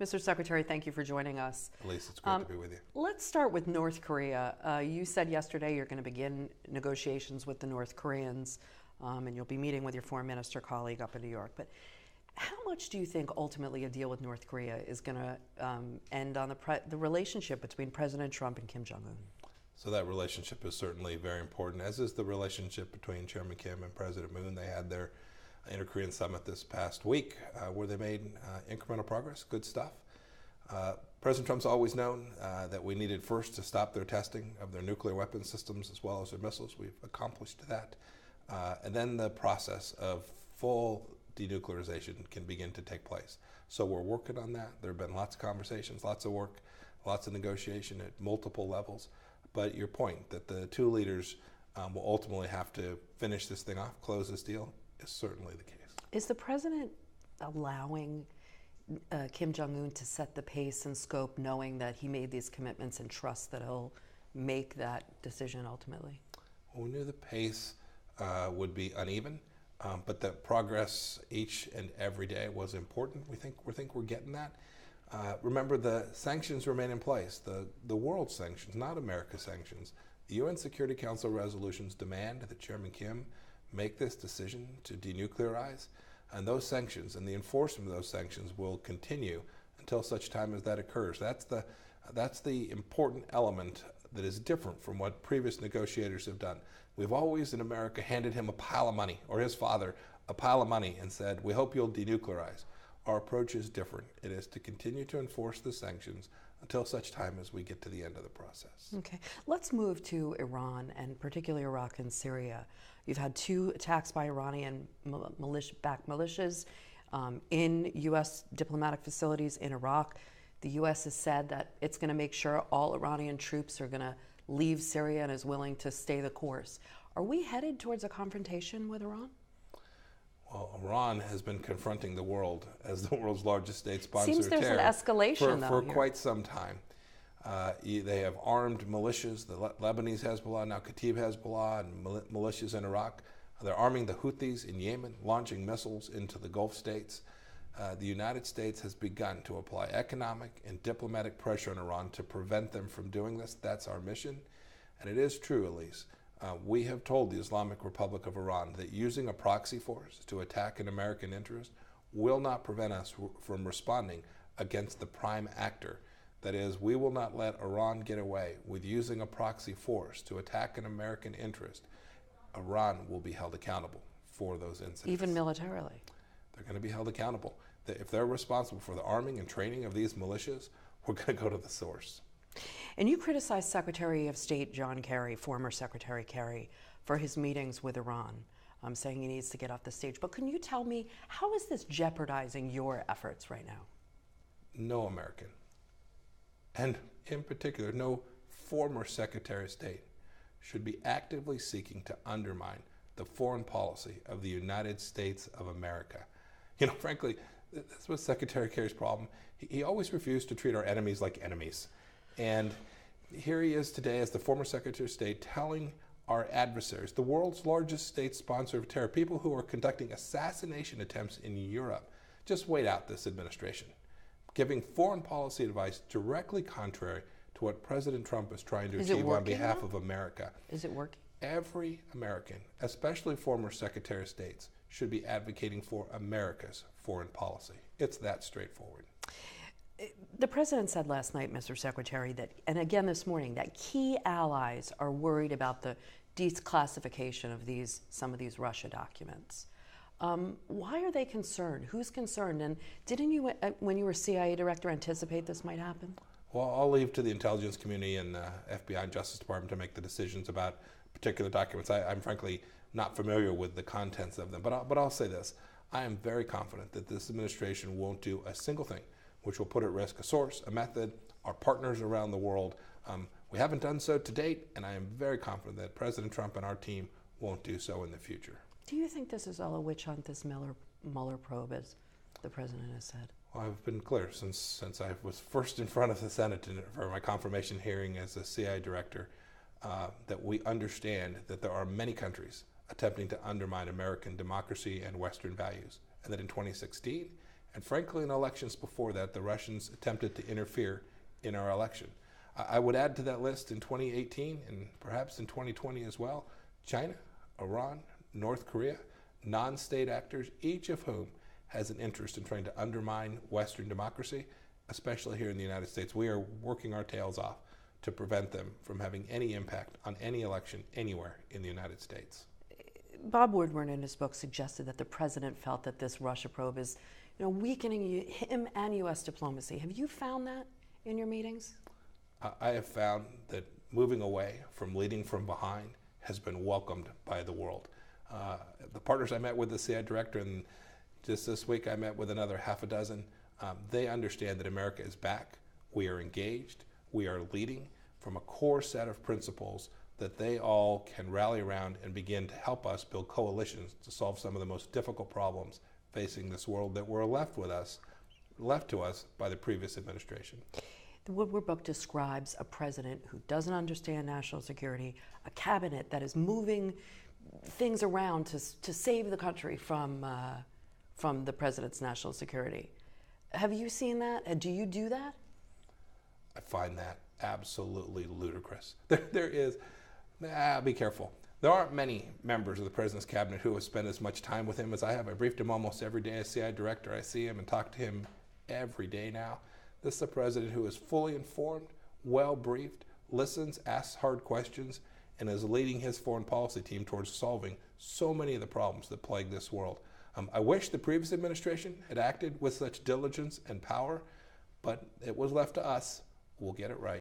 Mr. Secretary, thank you for joining us. Elise, it's great to be with you. Let's start with North Korea. You said yesterday you're going to begin negotiations with the North Koreans, and you'll be meeting with your foreign minister colleague up in New York. But how much do you think ultimately a deal with North Korea is going to end on the relationship between President Trump and Kim Jong-un? So that relationship is certainly very important, as is the relationship between Chairman Kim and President Moon. They had their Inter-Korean summit this past week where they made incremental progress, good stuff. President Trump's always known that we needed first to stop their testing of their nuclear weapon systems as well as their missiles. We've accomplished that. And then the process of full denuclearization can begin to take place. So we're working on that. There have been lots of conversations, lots of work, lots of negotiation at multiple levels. But your point that the two leaders will ultimately have to finish this thing off, close this deal, is certainly the case. Is the president allowing Kim Jong-un to set the pace and scope, knowing that he made these commitments and trust that he'll make that decision ultimately? Well, we knew the pace would be uneven, but that progress each and every day was important. We think we're getting that. Remember, the sanctions remain in place. The world sanctions, not America's sanctions. The UN Security Council resolutions demand that Chairman Kim make this decision to denuclearize, and those sanctions and the enforcement of those sanctions will continue until such time as that occurs. That's the important element that is different from what previous negotiators have done. We've always in America handed him a pile of money, or his father a pile of money, and said, we hope you'll denuclearize. Our approach is different. It is to continue to enforce the sanctions until such time as we get to the end of the process. Okay, let's move to Iran, and particularly Iraq and Syria. You've had two attacks by Iranian backed militias in U.S. diplomatic facilities in Iraq. The U.S. has said that it's going to make sure all Iranian troops are going to leave Syria and is willing to stay the course. Are we headed towards a confrontation with Iran? Well, Iran has been confronting the world as the world's largest state sponsor Seems of there's terror an escalation for here. quite some time. They have armed militias, the Lebanese Hezbollah, now Kataib Hezbollah, and militias in Iraq. They're arming the Houthis in Yemen, launching missiles into the Gulf states. The United States has begun to apply economic and diplomatic pressure on Iran to prevent them from doing this. That's our mission. And it is true, Elise. We have told the Islamic Republic of Iran that using a proxy force to attack an American interest will not prevent us from responding against the prime actor. That is, we will not let Iran get away with using a proxy force to attack an American interest. Iran will be held accountable for those incidents. Even militarily? They're going to be held accountable. If they're responsible for the arming and training of these militias, we're going to go to the source. And you criticized Secretary of State John Kerry, former Secretary Kerry, for his meetings with Iran, saying he needs to get off the stage. But can you tell me, how is this jeopardizing your efforts right now? No American, and in particular, no former Secretary of State, should be actively seeking to undermine the foreign policy of the United States of America. You know, frankly, that's what Secretary Kerry's problem. He always refused to treat our enemies like enemies. And here he is today as the former Secretary of State telling our adversaries, the world's largest state sponsor of terror, people who are conducting assassination attempts in Europe, just wait out this administration, giving foreign policy advice directly contrary to what President Trump is trying to achieve on behalf of America. Is it working? Every American, especially former Secretary of States, should be advocating for America's foreign policy. It's that straightforward. The president said last night, Mr. Secretary, that, and again this morning, that key allies are worried about the declassification of some of these Russia documents. Why are they concerned? Who's concerned? And didn't you, when you were CIA director, anticipate this might happen? Well, I'll leave to the intelligence community and FBI and Justice Department to make the decisions about particular documents. I'm frankly not familiar with the contents of them, but I'll say this. I am very confident that this administration won't do a single thing which will put at risk a source, a method, our partners around the world. We haven't done so to date, and I am very confident that President Trump and our team won't do so in the future. Do you think this is all a witch hunt, this Mueller probe, as the president has said? Well, I've been clear since I was first in front of the Senate for my confirmation hearing as a CIA director that we understand that there are many countries attempting to undermine American democracy and Western values, and that in 2016 And frankly, in elections before that, the Russians attempted to interfere in our election. I would add to that list in 2018 and perhaps in 2020 as well, China, Iran, North Korea, non-state actors, each of whom has an interest in trying to undermine Western democracy, especially here in the United States. We are working our tails off to prevent them from having any impact on any election anywhere in the United States. Bob Woodward in his book suggested that the president felt that this Russia probe is, weakening him and U.S. diplomacy. Have you found that in your meetings? I have found that moving away from leading from behind has been welcomed by the world. The partners I met with, the CI director, and just this week I met with another half a dozen, they understand that America is back. We are engaged. We are leading from a core set of principles that they all can rally around and begin to help us build coalitions to solve some of the most difficult problems facing this world that were left to us by the previous administration. The Woodward book describes a president who doesn't understand national security, a cabinet that is moving things around to save the country from the president's national security. Have you seen that? Do you do that? I find that absolutely ludicrous. There is, be careful. There aren't many members of the president's cabinet who have spent as much time with him as I have. I briefed him almost every day as CI director. I see him and talk to him every day now. This is a president who is fully informed, well briefed, listens, asks hard questions, and is leading his foreign policy team towards solving so many of the problems that plague this world. I wish the previous administration had acted with such diligence and power, but it was left to us. We'll get it right.